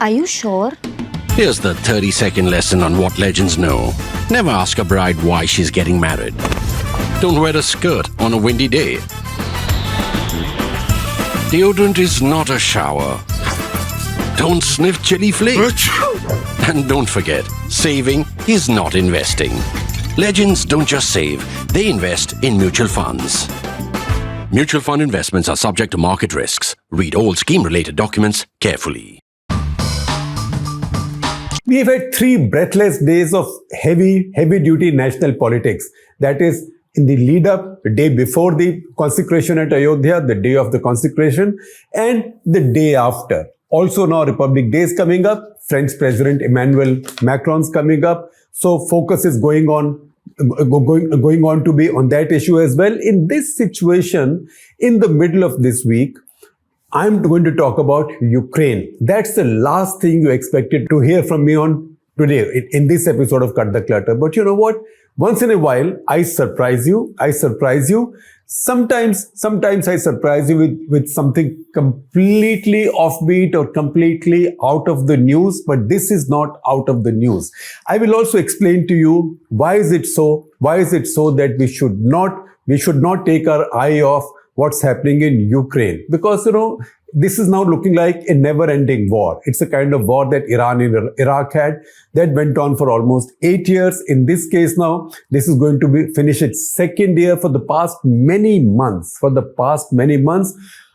Are you sure? Here's the 30-second lesson on what legends know. Never ask a bride why she's getting married. Don't wear a skirt on a windy day. Deodorant is not a shower. Don't sniff chili flakes. And don't forget, saving is not investing. Legends don't just save, they invest in mutual funds. Mutual fund investments are subject to market risks. Read all scheme-related documents carefully. We've had 3 breathless days of heavy-duty national politics. That is, in the lead-up, the day before the consecration at Ayodhya, the day of the consecration, and the day after. Also now Republic Day is coming up. French President Emmanuel Macron's coming up. So focus is going on to be on that issue as well. In this situation, in the middle of this week, I'm going to talk about Ukraine. That's the last thing you expected to hear from me on today in this episode of Cut the Clutter. But you know what? Once in a while, I surprise you. Sometimes I surprise you with something completely offbeat or completely out of the news, but this is not out of the news. I will also explain to you why is it so that we should not take our eye off what's happening in Ukraine. Because, this is now looking like a never-ending war. It's a kind of war that Iran and Iraq had that went on for almost 8 years. In this case now, this is going to finish its second year for the past many months.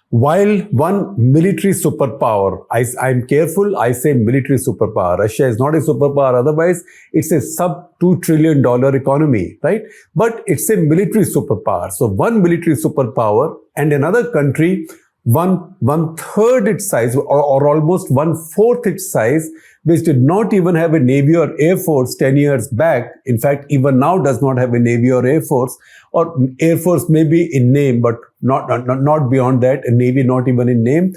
While one military superpower, I'm careful, I say military superpower. Russia is not a superpower, otherwise it's a sub-$2 trillion economy, right? But it's a military superpower. So one military superpower and another country, one third its size or almost 1/4 its size, which did not even have a Navy or Air Force 10 years back. In fact, even now does not have a Navy or Air Force, or Air Force maybe in name, but not beyond that, a Navy not even in name.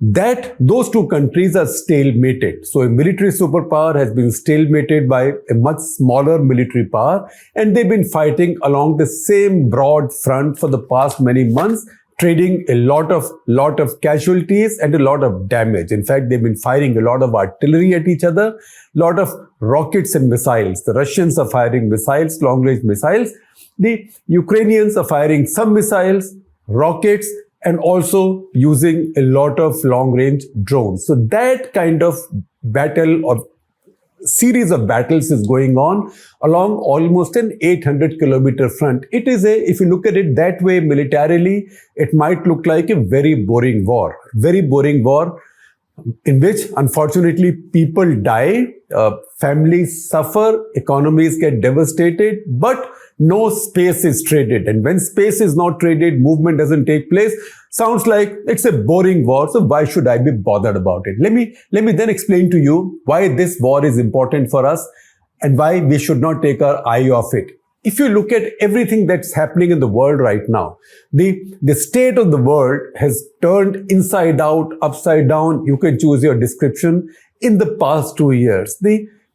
Those two countries are stalemated. So a military superpower has been stalemated by a much smaller military power, and they've been fighting along the same broad front for the past many months, trading a lot of casualties and a lot of damage. In fact, they've been firing a lot of artillery at each other, a lot of rockets and missiles. The Russians are firing missiles, long-range missiles. The Ukrainians are firing some missiles, rockets, and also using a lot of long-range drones. So that kind of battle or series of battles is going on along almost an 800-kilometer front. If you look at it that way militarily, it might look like a very boring war in which, unfortunately, people die, families suffer, economies get devastated, but no space is traded. And when space is not traded, movement doesn't take place. Sounds like it's a boring war, so why should I be bothered about it? Let me then explain to you why this war is important for us and why we should not take our eye off it. If you look at everything that's happening in the world right now, the state of the world has turned inside out, upside down. You can choose your description in the past 2 years.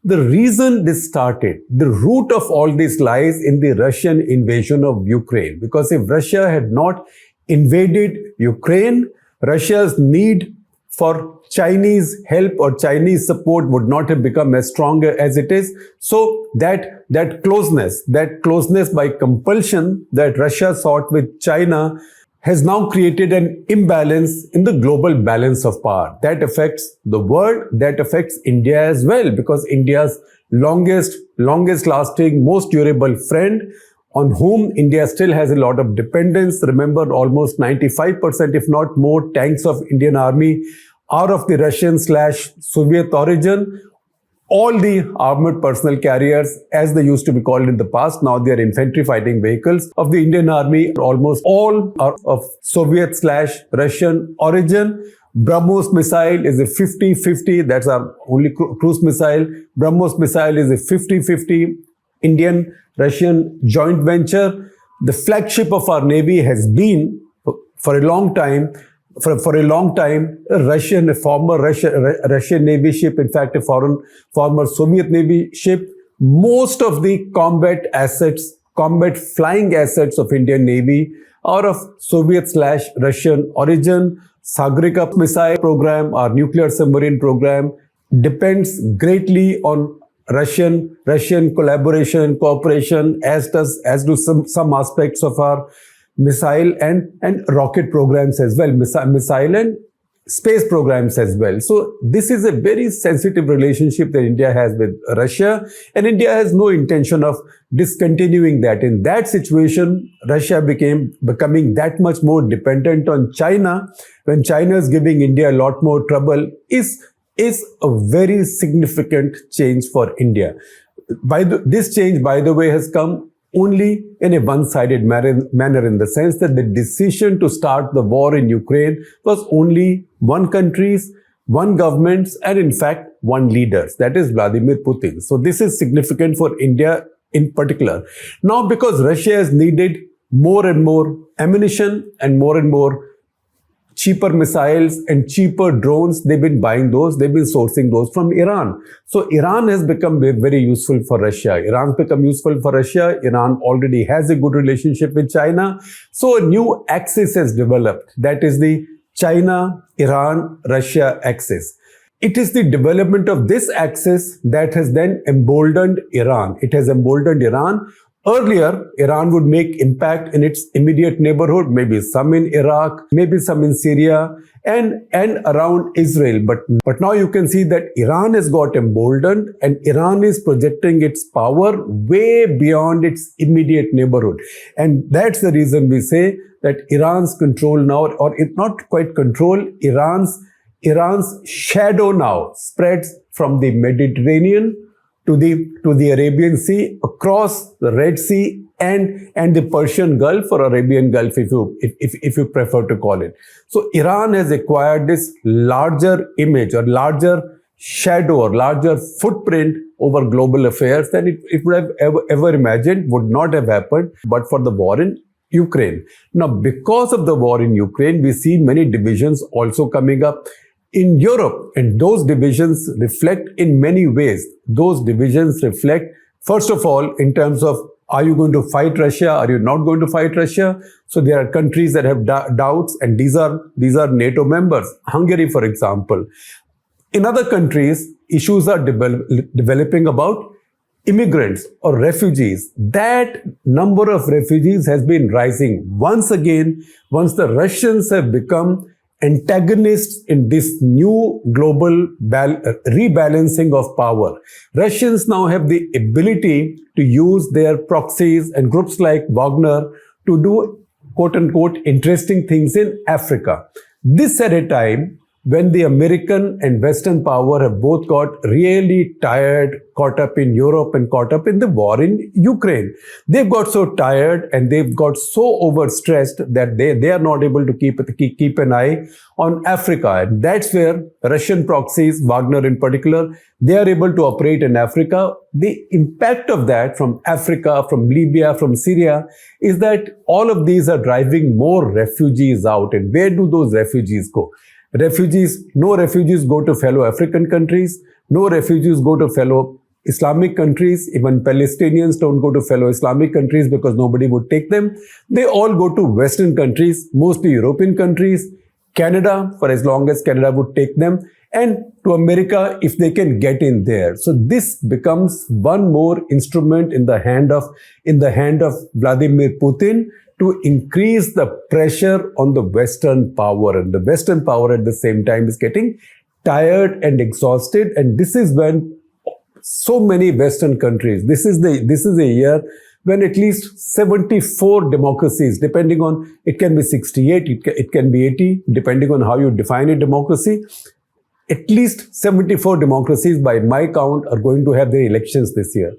The reason this started, the root of all this lies in the Russian invasion of Ukraine. Because if Russia had not invaded Ukraine, Russia's need for Chinese help or Chinese support would not have become as strong as it is. So that closeness by compulsion that Russia sought with China has now created an imbalance in the global balance of power. That affects the world, that affects India as well, because India's longest lasting, most durable friend, on whom India still has a lot of dependence. Remember, almost 95%, if not more, tanks of Indian Army are of the Russian/Soviet origin. All the armored personnel carriers, as they used to be called in the past, now they are infantry fighting vehicles of the Indian Army. Almost all are of Soviet/Russian origin. BrahMos missile is a 50-50. That's our only cruise missile. BrahMos missile is a 50-50 Indian-Russian joint venture. The flagship of our Navy has been, for a long time, a former Russian Navy ship, in fact, a former Soviet Navy ship. Most of the combat flying assets of Indian Navy are of Soviet/Russian origin. Sagarika missile program, our nuclear submarine program, depends greatly on Russian collaboration, cooperation, as do some aspects of our missile and rocket programs as well, missile and space programs as well. So this is a very sensitive relationship that India has with Russia, and India has no intention of discontinuing that. In that situation, Russia becoming that much more dependent on China, when China is giving India a lot more trouble, is a very significant change for India. This change, by the way, has come only in a one-sided manner, in the sense that the decision to start the war in Ukraine was only one country's, one government's, and in fact, one leader's, that is Vladimir Putin. So this is significant for India in particular. Now, because Russia has needed more and more ammunition and more cheaper missiles and cheaper drones, they've been buying those, they've been sourcing those from Iran. So Iran has become very useful for Russia. Iran's become useful for Russia. Iran already has a good relationship with China. So a new axis has developed. That is the China, Iran, Russia axis. It is the development of this axis that has then emboldened Iran. It has emboldened Iran. Earlier, Iran would make impact in its immediate neighborhood, maybe some in Iraq, maybe some in Syria, and around Israel. But now you can see that Iran has got emboldened, and Iran is projecting its power way beyond its immediate neighborhood. And that's the reason we say that Iran's control now, or if not quite control, Iran's shadow now spreads from the Mediterranean to the Arabian Sea, across the Red Sea and the Persian Gulf, or Arabian Gulf, if you prefer to call it. So Iran has acquired this larger image, or larger shadow, or larger footprint over global affairs than it would have ever imagined. Would not have happened but for the war in Ukraine. Now, because of the war in Ukraine, we see many divisions also coming up in Europe, and those divisions reflect in many ways. Those divisions reflect, first of all, in terms of, are you going to fight Russia? Are you not going to fight Russia? So there are countries that have doubts, and these are NATO members. Hungary, for example. In other countries, issues are developing about immigrants or refugees. That number of refugees has been rising once again, once the Russians have become antagonists in this new global rebalancing of power. Russians now have the ability to use their proxies and groups like Wagner to do quote-unquote interesting things in Africa. This at a time when the American and Western power have both got really tired, caught up in Europe and caught up in the war in Ukraine. They've got so tired and they've got so overstressed that they are not able to keep an eye on Africa. And that's where Russian proxies, Wagner in particular, they are able to operate in Africa. The impact of that from Africa, from Libya, from Syria, is that all of these are driving more refugees out. And where do those refugees go? No refugees go to fellow African countries. No refugees go to fellow Islamic countries. Even Palestinians don't go to fellow Islamic countries because nobody would take them. They all go to Western countries, mostly European countries, Canada, for as long as Canada would take them, and to America if they can get in there. So this becomes one more instrument in the hand of Vladimir Putin to increase the pressure on the Western power. And the Western power at the same time is getting tired and exhausted. And this is when so many Western countries, this is a year when at least 74 democracies, depending on, it can be 68, it can be 80, depending on how you define a democracy, at least 74 democracies by my count are going to have their elections this year.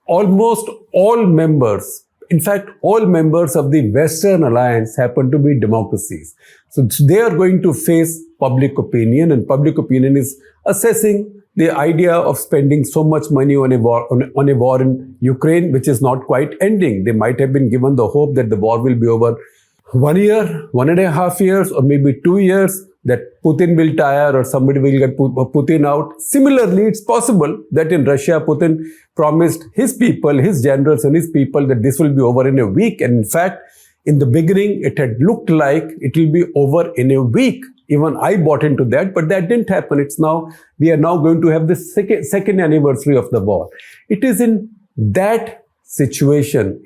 Almost all members, in fact, all members of the Western Alliance happen to be democracies. So they are going to face public opinion, and public opinion is assessing the idea of spending so much money on a war in Ukraine, which is not quite ending. They might have been given the hope that the war will be over 1 year, 1.5 years, or maybe 2 years, that Putin will tire or somebody will get Putin out. Similarly, it's possible that in Russia, Putin promised his people, his generals and his people that this will be over in a week. And in fact, In the beginning, it had looked like it will be over in a week. Even I bought into that, but that didn't happen. We are now going to have the second anniversary of the war. It is in that situation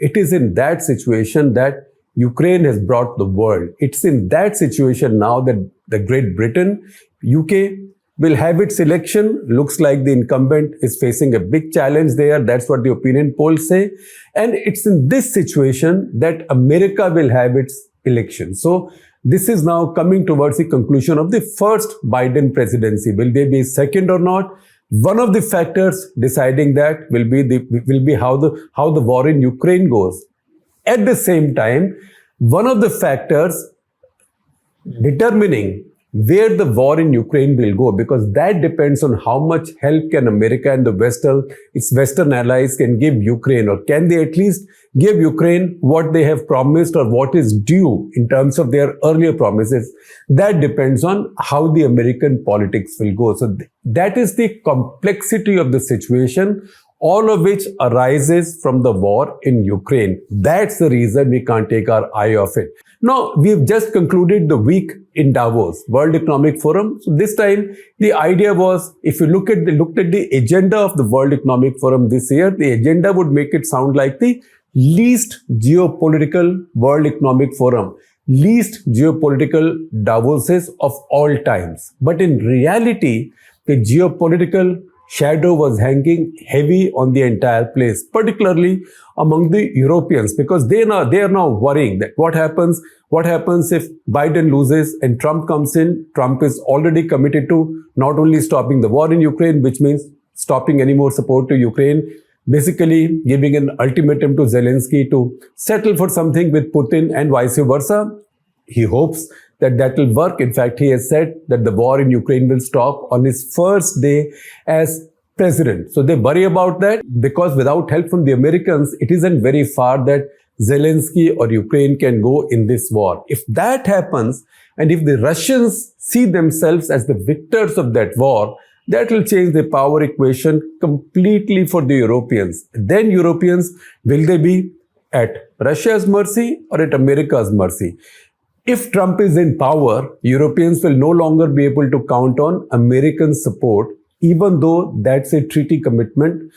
that Ukraine has brought the world. It's in that situation now that the Great Britain, UK will have its election. Looks like the incumbent is facing a big challenge there. That's what the opinion polls say. And it's in this situation that America will have its election. So this is now coming towards the conclusion of the first Biden presidency. Will they be second or not? One of the factors deciding that will be how the war in Ukraine goes. At the same time, one of the factors determining where the war in Ukraine will go, because that depends on how much help can America and its Western allies can give Ukraine, or can they at least give Ukraine what they have promised or what is due in terms of their earlier promises. That depends on how the American politics will go. So that is the complexity of the situation, all of which arises from the war in Ukraine. That's the reason we can't take our eye off it. Now, we've just concluded the week in Davos, World Economic Forum. So this time, the idea was, if you looked at the agenda of the World Economic Forum this year, the agenda would make it sound like the least geopolitical World Economic Forum, least geopolitical Davoses of all times. But in reality, the geopolitical shadow was hanging heavy on the entire place, particularly among the Europeans, because they are now worrying that what happens if Biden loses and Trump comes in. Trump is already committed to not only stopping the war in Ukraine, which means stopping any more support to Ukraine, basically giving an ultimatum to Zelenskyy to settle for something with Putin and vice versa. He hopes that will work. In fact, he has said that the war in Ukraine will stop on his first day as president. So they worry about that, because without help from the Americans, it isn't very far that Zelenskyy or Ukraine can go in this war. If that happens, and if the Russians see themselves as the victors of that war, that will change the power equation completely for the Europeans. Then Europeans, will they be at Russia's mercy or at America's mercy? If Trump is in power, Europeans will no longer be able to count on American support, even though that's a treaty commitment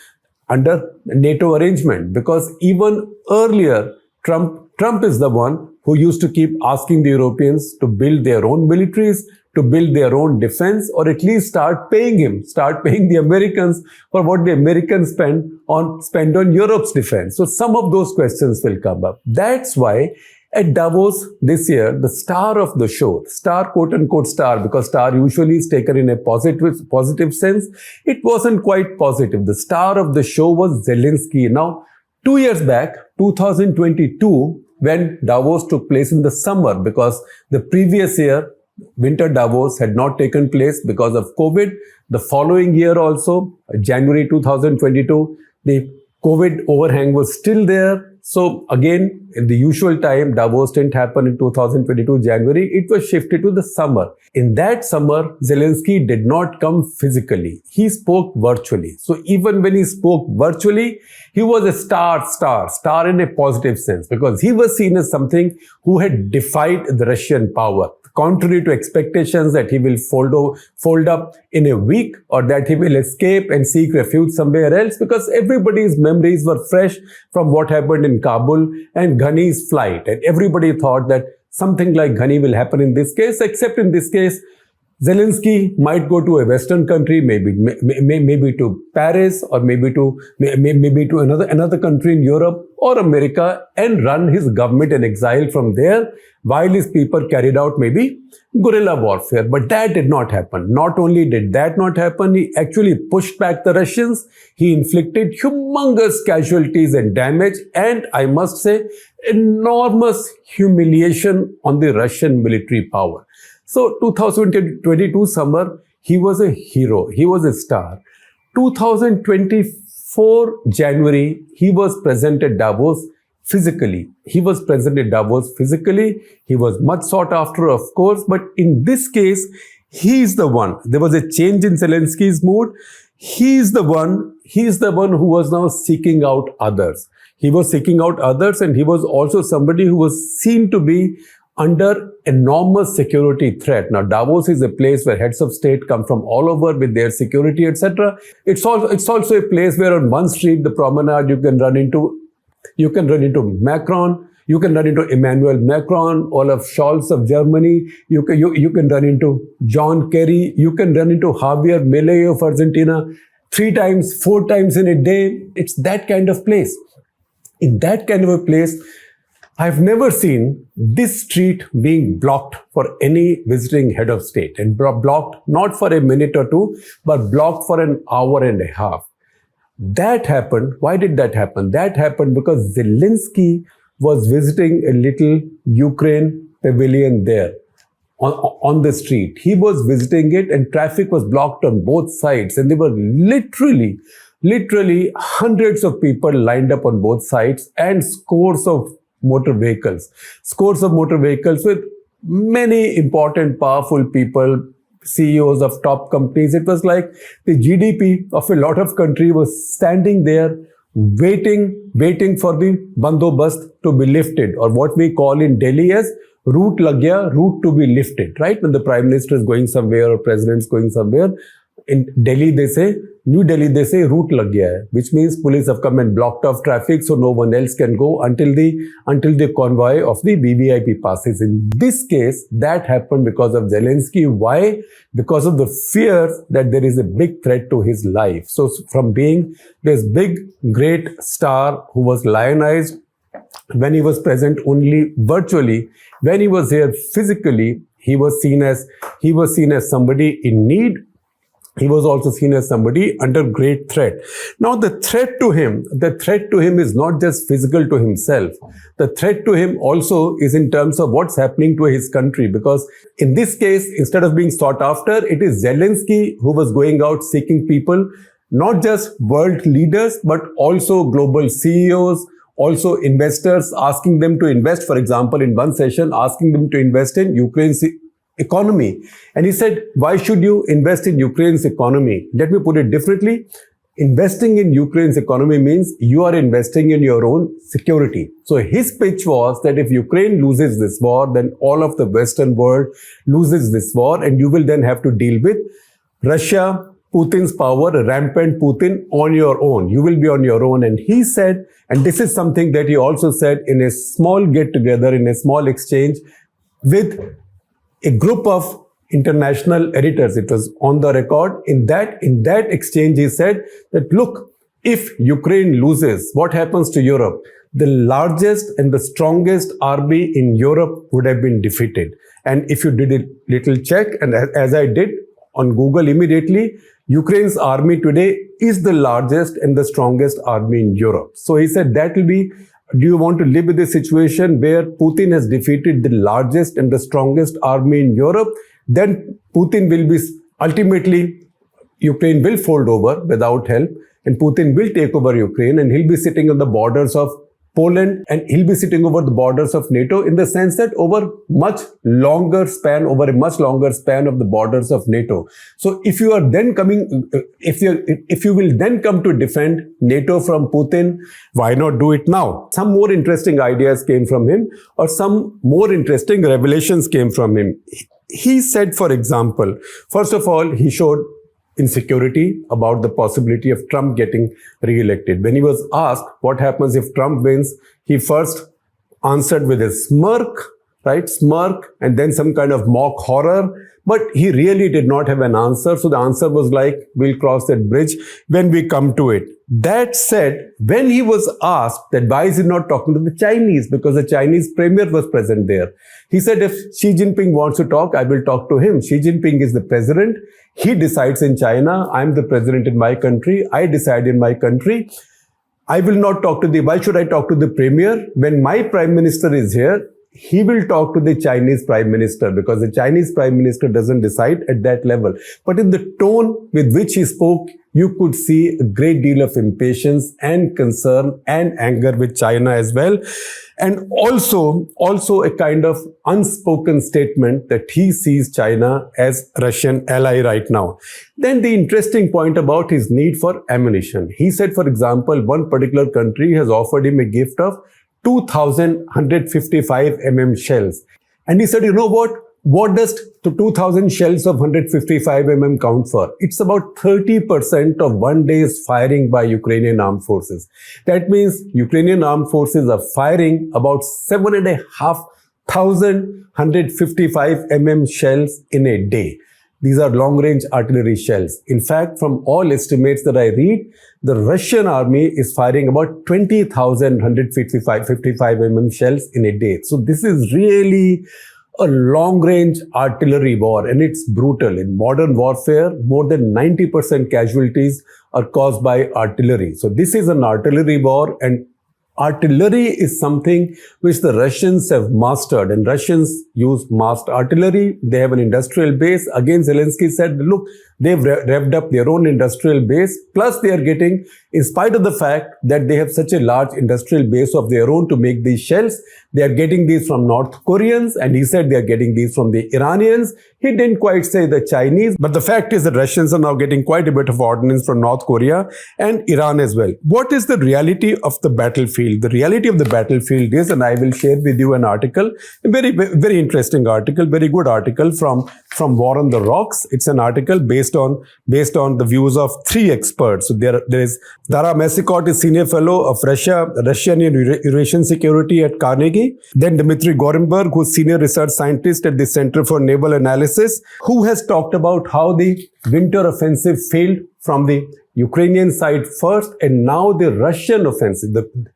under NATO arrangement. Because even earlier, Trump is the one who used to keep asking the Europeans to build their own militaries, to build their own defense, or at least start paying the Americans for what the Americans spend on Europe's defense. So some of those questions will come up. That's why at Davos this year, the star of the show, star quote unquote star, because star usually is taken in a positive sense, it wasn't quite positive. The star of the show was Zelenskyy. Now, 2 years back, 2022, when Davos took place in the summer, because the previous year, Winter Davos had not taken place because of COVID. The following year also, January 2022, the COVID overhang was still there. So again, in the usual time, Davos didn't happen in 2022 January. It was shifted to the summer. In that summer, Zelenskyy did not come physically. He spoke virtually. So even when he spoke virtually, he was a star in a positive sense, because he was seen as something who had defied the Russian power. Contrary to expectations that he will fold up in a week, or that he will escape and seek refuge somewhere else, because everybody's memories were fresh from what happened in Kabul and Ghani's flight. And everybody thought that something like Ghani will happen in this case, except in this case, Zelenskyy might go to a Western country, maybe to Paris, or maybe to another country in Europe or America, and run his government in exile from there, while his people carried out maybe guerrilla warfare. But that did not happen. Not only did that not happen, he actually pushed back the Russians. He inflicted humongous casualties and damage, and I must say, enormous humiliation on the Russian military power. So 2022 summer, he was a hero. He was a star. 2024 January, he was present at Davos physically. He was much sought after, of course, but in this case, he's the one. There was a change in Zelenskyy's mood. He's the one who was now seeking out others. He was seeking out others, and he was also somebody who was seen to be under enormous security threat. Now, Davos is a place where heads of state come from all over with their security, etc. It's also a place where on one street, the promenade, you can run into Macron, you can run into Emmanuel Macron, Olaf Scholz of Germany, you can run into John Kerry, you can run into Javier Milei of Argentina 3 times, 4 times in a day. It's that kind of place. In that kind of a place, I've never seen this street being blocked for any visiting head of state, and blocked not for a minute or two, but blocked for an hour and a half. That happened. Why did that happen? That happened because Zelenskyy was visiting a little Ukraine pavilion there on the street. He was visiting it, and traffic was blocked on both sides, and there were literally hundreds of people lined up on both sides, and scores of motor vehicles with many important, powerful people, CEOs of top companies. It was like the GDP of a lot of country was standing there waiting for the bandobast to be lifted, or what we call in Delhi as route lag gaya, route to be lifted, right? When the prime minister is going somewhere or president is going somewhere, in Delhi New Delhi they say route lag gaya hai, which means police have come and blocked off traffic so no one else can go until the convoy of the VVIP passes. In this case, that happened because of Zelenskyy. Why? Because of the fear that there is a big threat to his life. So from being this big, great star who was lionized when he was present only virtually, when he was here physically, he was seen as somebody in need. He was also seen as somebody under great threat. Now, the threat to him is not just physical to himself. The threat to him also is in terms of what's happening to his country. Because in this case, instead of being sought after, it is Zelenskyy who was going out seeking people, not just world leaders, but also global CEOs, also investors, asking them to invest. For example, in one session, asking them to invest in Ukraine's economy. And he said, why should you invest in Ukraine's economy? Let me put it differently. Investing in Ukraine's economy means you are investing in your own security. So his pitch was that if Ukraine loses this war, then all of the Western world loses this war, and you will then have to deal with Russia, Putin's power, rampant Putin on your own. You will be on your own. And he said, and this is something that he also said in a small get-together, in a small exchange with a group of international editors. It was on the record. In that exchange, he said that, look, if Ukraine loses, what happens to Europe? The largest and the strongest army in Europe would have been defeated. And if you did a little check, and as I did on Google immediately, Ukraine's army today is the largest and the strongest army in Europe. So he said that will be, do you want to live with a situation where Putin has defeated the largest and the strongest army in Europe? Then Putin will be, ultimately, Ukraine will fold over without help, and Putin will take over Ukraine, and he'll be sitting on the borders of Poland, and he'll be sitting over the borders of NATO, in the sense that over a much longer span of the borders of NATO. So if you are then coming, if you will then come to defend NATO from Putin, why not do it now? Some more interesting ideas came from him, or some more interesting revelations came from him. He said, for example, first of all, he showed insecurity about the possibility of Trump getting re-elected. When he was asked what happens if Trump wins, he first answered with a smirk, right? Smirk, and then some kind of mock horror. But he really did not have an answer. So the answer was like, we'll cross that bridge when we come to it. That said, when he was asked that why is he not talking to the Chinese, because the Chinese premier was present there, he said, if Xi Jinping wants to talk, I will talk to him. Xi Jinping is the president. He decides in China. I'm the president in my country. I decide in my country. I will not talk to why should I talk to the premier? When my prime minister is here, he will talk to the Chinese prime minister, because the Chinese prime minister doesn't decide at that level. But in the tone with which he spoke, you could see a great deal of impatience and concern and anger with China as well. And also a kind of unspoken statement that he sees China as Russian ally right now. Then the interesting point about his need for ammunition. He said, for example, one particular country has offered him a gift of 2,155 shells. And he said, you know what does the 2,000 shells of 155 count for? It's about 30% of one day's firing by Ukrainian armed forces. That means Ukrainian armed forces are firing about 7,555 shells in a day. These are long-range artillery shells. In fact, from all estimates that I read, the Russian army is firing about 20,155 shells in a day. So this is really a long-range artillery war, and it's brutal. In modern warfare, more than 90% casualties are caused by artillery. So this is an artillery war, and artillery is something which the Russians have mastered, and Russians use massed artillery. They have an industrial base. Again, Zelenskyy said, look, they've revved up their own industrial base, plus they are getting, in spite of the fact that they have such a large industrial base of their own to make these shells, they are getting these from North Koreans, and he said they are getting these from the Iranians. He didn't quite say the Chinese, but the fact is that Russians are now getting quite a bit of ordnance from North Korea and Iran as well. What is the reality of the battlefield? The reality of the battlefield is, and I will share with you an article, a very, very interesting article, very good article from War on the Rocks. It's an article based on the views of three experts. So there is Dara Mesikot, is senior fellow of Russian and Eurasian security at Carnegie. Then Dmitry Gorenberg, who's senior research scientist at the Center for Naval Analysis, who has talked about how the winter offensive failed from the Ukrainian side first, and now the Russian offensive,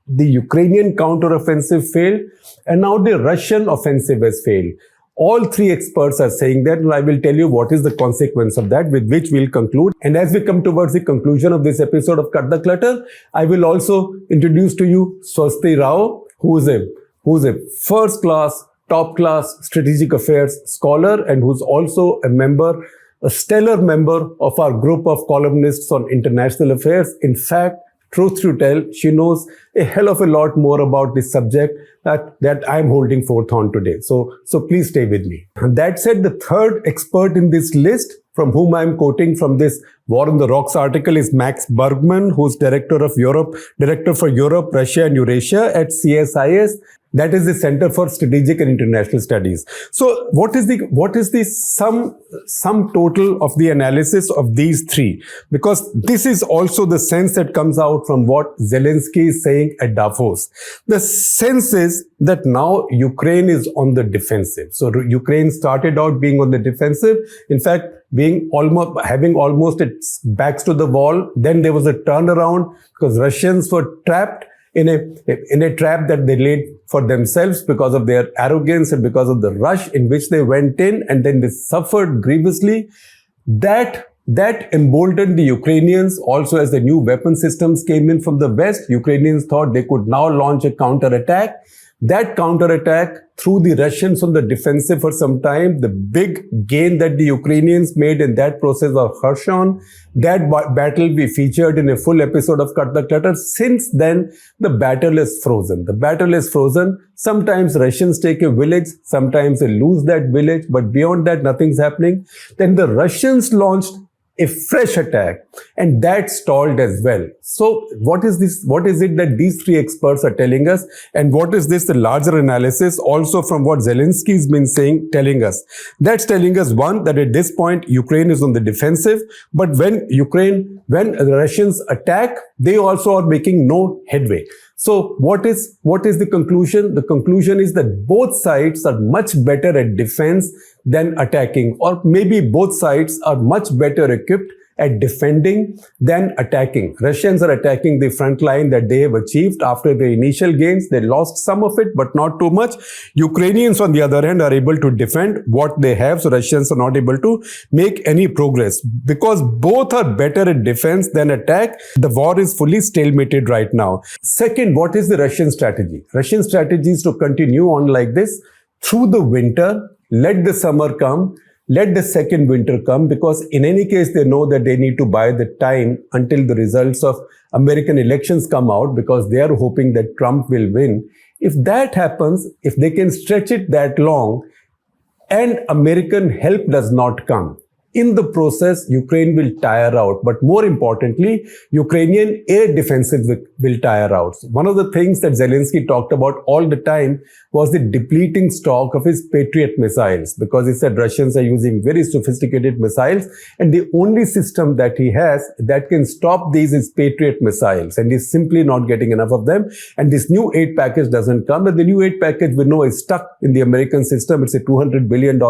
the Ukrainian counter-offensive failed, and now the Russian offensive has failed. All three experts are saying that, and I will tell you what is the consequence of that, with which we'll conclude. And as we come towards the conclusion of this episode of Cut the Clutter, I will also introduce to you Swasti Rao, who's a first-class, top-class strategic affairs scholar, and who's also a stellar member of our group of columnists on international affairs. In fact, truth to tell, she knows a hell of a lot more about this subject that I'm holding forth on today. So please stay with me. And that said, the third expert in this list, from whom I'm quoting from this War on the Rocks article, is Max Bergman, who's Director for Europe, Russia and Eurasia at CSIS. That is the Center for Strategic and International Studies. So what is the sum total of the analysis of these three? Because this is also the sense that comes out from what Zelenskyy is saying at Davos. The sense is that now Ukraine is on the defensive. So Ukraine started out being on the defensive. In fact, having almost its backs to the wall. Then there was a turnaround because Russians were trapped in a trap that they laid for themselves because of their arrogance and because of the rush in which they went in, and then they suffered grievously. That emboldened the Ukrainians. Also, as the new weapon systems came in from the West, Ukrainians thought they could now launch a counterattack. That counterattack threw the Russians on the defensive for some time. The big gain that the Ukrainians made in that process was Kherson. That battle we featured in a full episode of Cut the Clutter. Since then, the battle is frozen. Sometimes Russians take a village, sometimes they lose that village, but beyond that, nothing's happening. Then the Russians launched a fresh attack, and that stalled as well. So what is this? What is it that these three experts are telling us? And what is this, the larger analysis also from what Zelenskyy has been telling us? That's telling us, one, that at this point, Ukraine is on the defensive, but when the Russians attack, they also are making no headway. So what is the conclusion? The conclusion is that both sides are much better at defense than attacking, or maybe both sides are much better equipped at defending than attacking. Russians are attacking the front line that they have achieved after the initial gains. They lost some of it, but not too much. Ukrainians, on the other hand, are able to defend what they have. So Russians are not able to make any progress. Because both are better at defense than attack, the war is fully stalemated right now. Second, what is the Russian strategy? Russian strategy is to continue on like this through the winter, let the summer come, let the second winter come, because in any case, they know that they need to buy the time until the results of American elections come out, because they are hoping that Trump will win. If that happens, if they can stretch it that long and American help does not come, in the process, Ukraine will tire out. But more importantly, Ukrainian air defenses will tire out. One of the things that Zelenskyy talked about all the time was the depleting stock of his Patriot missiles, because he said Russians are using very sophisticated missiles, and the only system that he has that can stop these is Patriot missiles, and he's simply not getting enough of them. And this new aid package doesn't come, and the new aid package we know is stuck in the American system. It's a $200 billion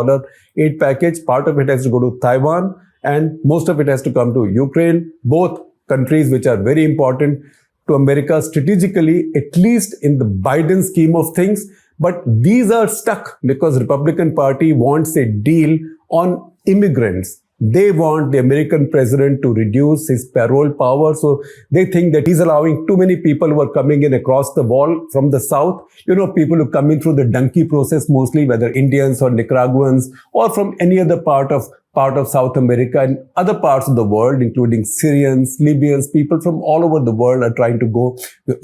aid package. Part of it has to go to Taiwan, and most of it has to come to Ukraine, both countries which are very important to America strategically, at least in the Biden scheme of things. But these are stuck because Republican Party wants a deal on immigrants. They want the American president to reduce his parole power. So they think that he's allowing too many people who are coming in across the wall from the south. You know, people who come in through the donkey process, mostly whether Indians or Nicaraguans or from any other part of South America and other parts of the world, including Syrians, Libyans, people from all over the world are trying to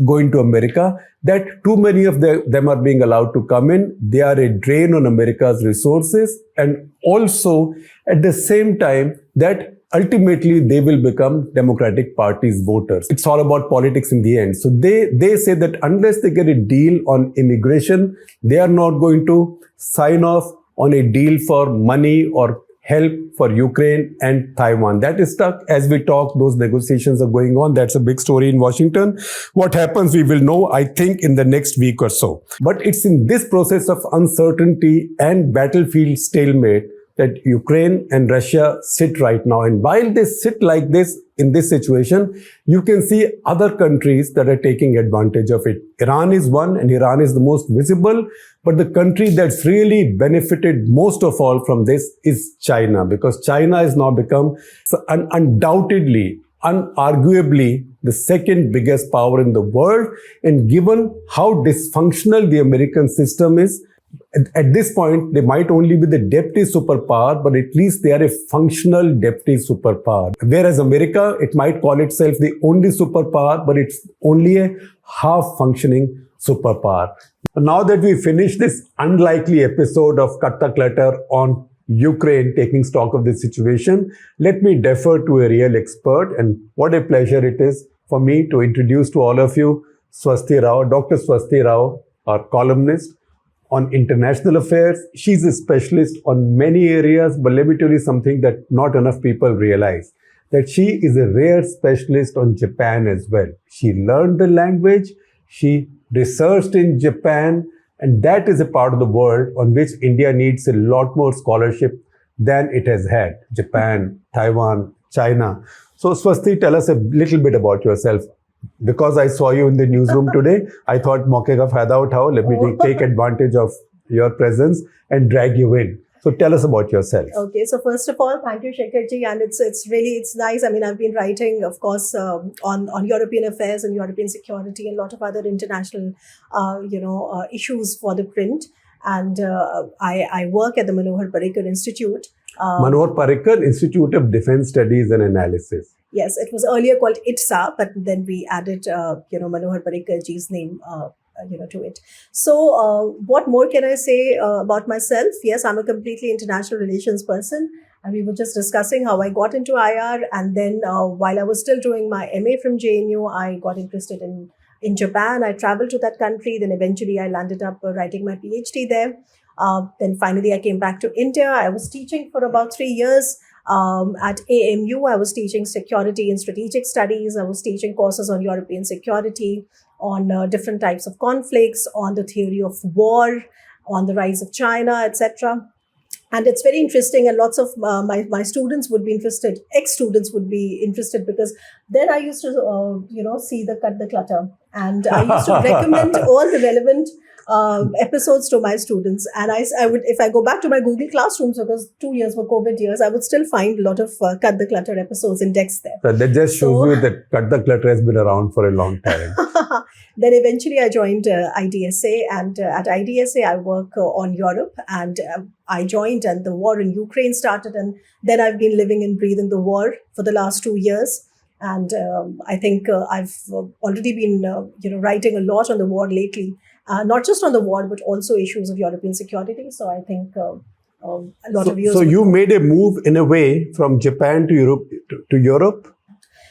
go into America. That too many of them are being allowed to come in. They are a drain on America's resources, and also at the same time that ultimately they will become Democratic Party's voters. It's all about politics in the end. So they say that unless they get a deal on immigration, they are not going to sign off on a deal for money or help for Ukraine and Taiwan. That is stuck. As we talk, those negotiations are going on. That's a big story in Washington. What happens, we will know, I think, in the next week or so. But it's in this process of uncertainty and battlefield stalemate that Ukraine and Russia sit right now. And while they sit like this, in this situation, you can see other countries that are taking advantage of it. Iran is one, and Iran is the most visible. But the country that's really benefited most of all from this is China, because China has now become undoubtedly, unarguably, the second biggest power in the world. And given how dysfunctional the American system is, at this point, they might only be the deputy superpower, but at least they are a functional deputy superpower. Whereas America, it might call itself the only superpower, but it's only a half-functioning superpower. Now that we finished this unlikely episode of Cut the Clutter on Ukraine, taking stock of the situation, let me defer to a real expert. And what a pleasure it is for me to introduce to all of you Swasti Rao, Dr. Swasti Rao, our columnist on international affairs. She's a specialist on many areas, but let me tell you something that not enough people realize, that she is a rare specialist on Japan as well. She learned the language, she researched in Japan, and that is a part of the world on which India needs a lot more scholarship than it has had. Japan, Taiwan, China. So Swasti, tell us a little bit about yourself. Because I saw you in the newsroom today, I thought mauke ka fayda uthao. Let me take advantage of your presence and drag you in. So tell us about yourself. Okay, so first of all, thank you, Shekhar ji, and it's nice. I mean, I've been writing, of course, on European affairs and European security and a lot of other international, issues for ThePrint. And I work at the Manohar Parrikar Institute. Manohar Parrikar Institute of Defense Studies and Analysis. Yes, it was earlier called ITSA, but then we added, Manohar Parrikar ji's name, to it. So what more can I say about myself? Yes, I'm a completely international relations person. And we were just discussing how I got into IR. And then while I was still doing my MA from JNU, I got interested in Japan. I traveled to that country. Then eventually I landed up writing my PhD there. Then finally I came back to India. I was teaching for about 3 years. At AMU, I was teaching security and strategic studies. I was teaching courses on European security, on different types of conflicts, on the theory of war, on the rise of China, etc. And it's very interesting, and lots of my students would be interested, ex-students would be interested, because then I used to, see the Cut the Clutter. And I used to recommend all the relevant episodes to my students. And I would, if I go back to my Google Classrooms, because 2 years were COVID years, I would still find a lot of Cut the Clutter episodes indexed there. So that just shows you that Cut the Clutter has been around for a long time. Then eventually I joined IDSA, and at IDSA I work on Europe, and I joined and the war in Ukraine started, and then I've been living and breathing the war for the last 2 years. And I think I've already been writing a lot on the war lately, not just on the war, but also issues of European security. So I think a lot of years. So you made a move in a way from Japan to Europe. To Europe.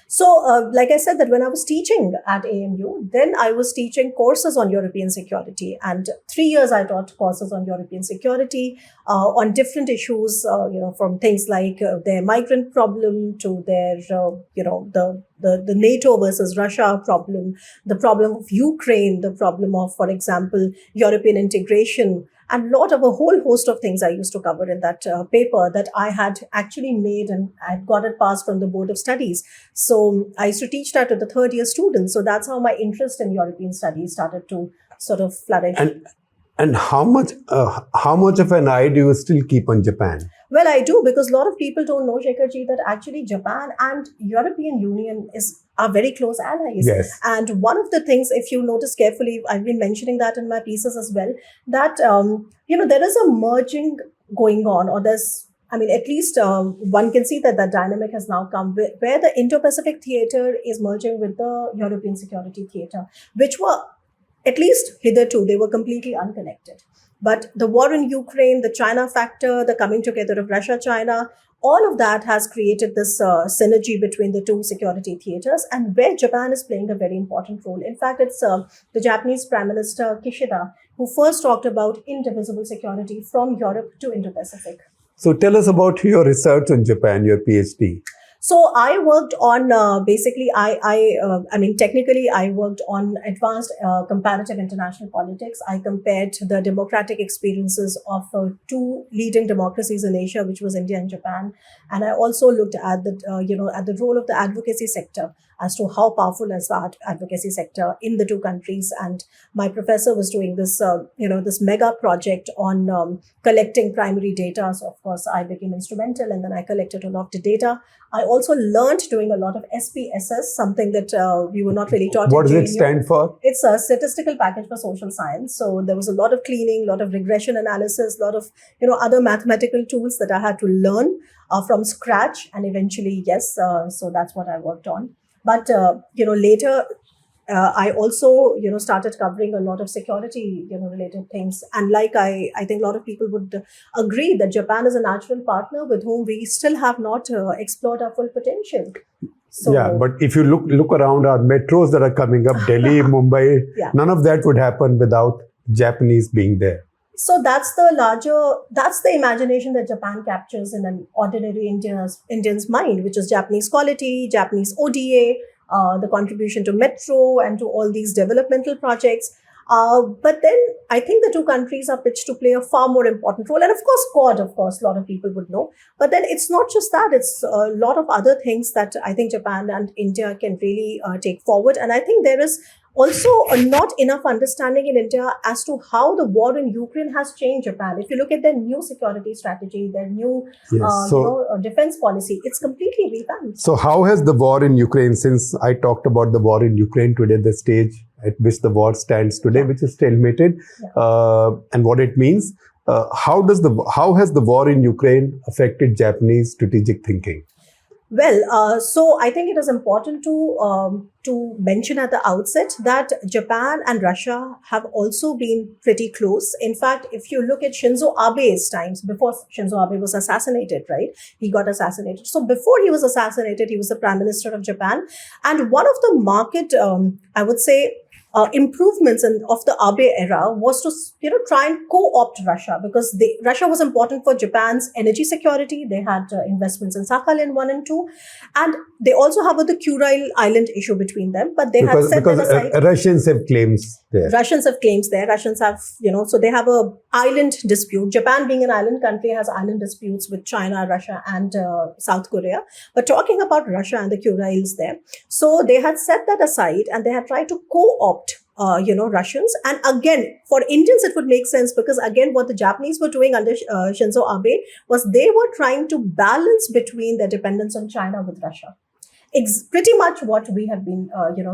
So, like I said, that when I was teaching at AMU, then I was teaching courses on European security. And 3 years I taught courses on European security, on different issues, from things like their migrant problem to their, the NATO versus Russia problem, the problem of Ukraine, the problem of, for example, European integration, and a whole host of things I used to cover in that paper that I had actually made, and I got it passed from the Board of Studies. So I used to teach that to the third year students. So that's how my interest in European studies started to sort of flourish. And how much of an eye do you still keep on Japan? Well, I do, because a lot of people don't know, Shekharji, that actually Japan and European Union are very close allies. Yes. And one of the things, if you notice carefully, I've been mentioning that in my pieces as well, that, there is a merging going on, or at least one can see that dynamic has now come where the Indo-Pacific theater is merging with the European security theater, which were, at least hitherto, they were completely unconnected. But the war in Ukraine, the China factor, the coming together of Russia, China, all of that has created this synergy between the two security theaters, and where Japan is playing a very important role. In fact, it's the Japanese Prime Minister Kishida who first talked about indivisible security from Europe to Indo-Pacific. So tell us about your research on Japan, your PhD. So I worked on technically I worked on advanced comparative international politics. I compared the democratic experiences of two leading democracies in Asia, which was India and Japan, and I also looked at the role of the advocacy sector as to how powerful is the advocacy sector in the two countries. And my professor was doing this this mega project on collecting primary data. So of course I became instrumental, and then I collected a lot of the data. I also learned doing a lot of SPSS, something that we were not really taught. What does it stand for? It's a statistical package for social science. So there was a lot of cleaning, a lot of regression analysis, a lot of other mathematical tools that I had to learn from scratch. And eventually, so that's what I worked on. But later, I also started covering a lot of security related things, and like I think a lot of people would agree that Japan is a natural partner with whom we still have not explored our full potential. So, yeah, but if you look around our metros that are coming up, Delhi, Mumbai, none of that would happen without Japanese being there. So that's the imagination that Japan captures in an ordinary Indian's mind, which is Japanese quality, Japanese ODA, the contribution to metro and to all these developmental projects. But then I think the two countries are pitched to play a far more important role. And of course, Quad, a lot of people would know. But then it's not just that, it's a lot of other things that I think Japan and India can really take forward. And I think there is also not enough understanding in India as to how the war in Ukraine has changed Japan. If you look at their new security strategy, their new defense policy, it's completely revamped. So how has the war in Ukraine, since I talked about the war in Ukraine today, the stage at which the war stands today, which is stalemated, and what it means, how has the war in Ukraine affected Japanese strategic thinking? Well, so I think it is important to mention at the outset that Japan and Russia have also been pretty close. In fact, if you look at Shinzo Abe's times, before Shinzo Abe was assassinated, right? He got assassinated. So before he was assassinated, he was the Prime Minister of Japan. And one of the market, I would say, improvements of the Abe era was to try and co-opt Russia, because Russia was important for Japan's energy security. They had investments in Sakhalin 1 and 2, and they also have the Kuril Island issue between them. But they had set that aside. Russians have claims there. Russians have claims there. Russians have so they have a island dispute. Japan, being an island country, has island disputes with China, Russia, and South Korea. But talking about Russia and the Kurils there, so they had set that aside and they had tried to co-opt Russians. And again, for Indians, it would make sense, because again, what the Japanese were doing under Shinzo Abe was they were trying to balance between their dependence on China with Russia. pretty much what we have been,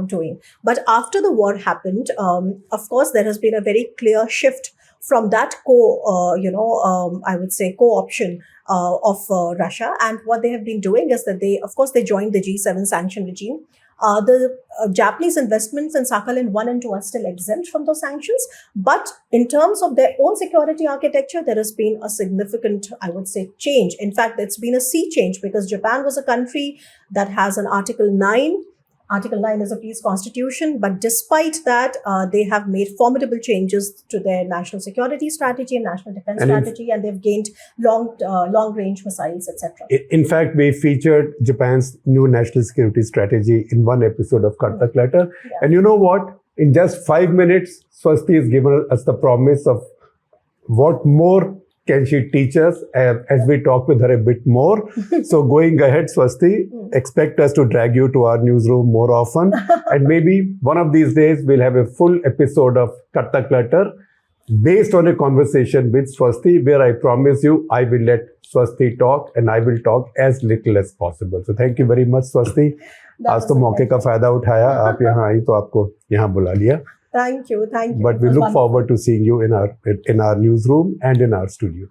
doing. But after the war happened, of course, there has been a very clear shift from that I would say co-option of Russia. And what they have been doing is that they joined the G7 sanction regime. The Japanese investments in Sakhalin 1 and 2 are still exempt from those sanctions. But in terms of their own security architecture, there has been a significant, I would say, change. In fact, it's been a sea change, because Japan was a country that has an Article 9. Article 9 is a peace constitution, but despite that, they have made formidable changes to their national security strategy and national defense strategy, and they've gained long-range missiles, etc. In fact, we featured Japan's new national security strategy in one episode of Clutter. Yeah. And you know what? In just 5 minutes, Swasti has given us the promise of what more can she teach us as we talk with her a bit more. So going ahead, Swasti, expect us to drag you to our newsroom more often. And maybe one of these days, we'll have a full episode of Clutter based on a conversation with Swasti, where I promise you, I will let Swasti talk and I will talk as little as possible. So thank you very much, Swasti. आज तो मौके का फायदा उठाया, आप यहाँ आई तो आपको यहाँ बुला लिया. Thank you. But we look forward to seeing you in our newsroom and in our studio.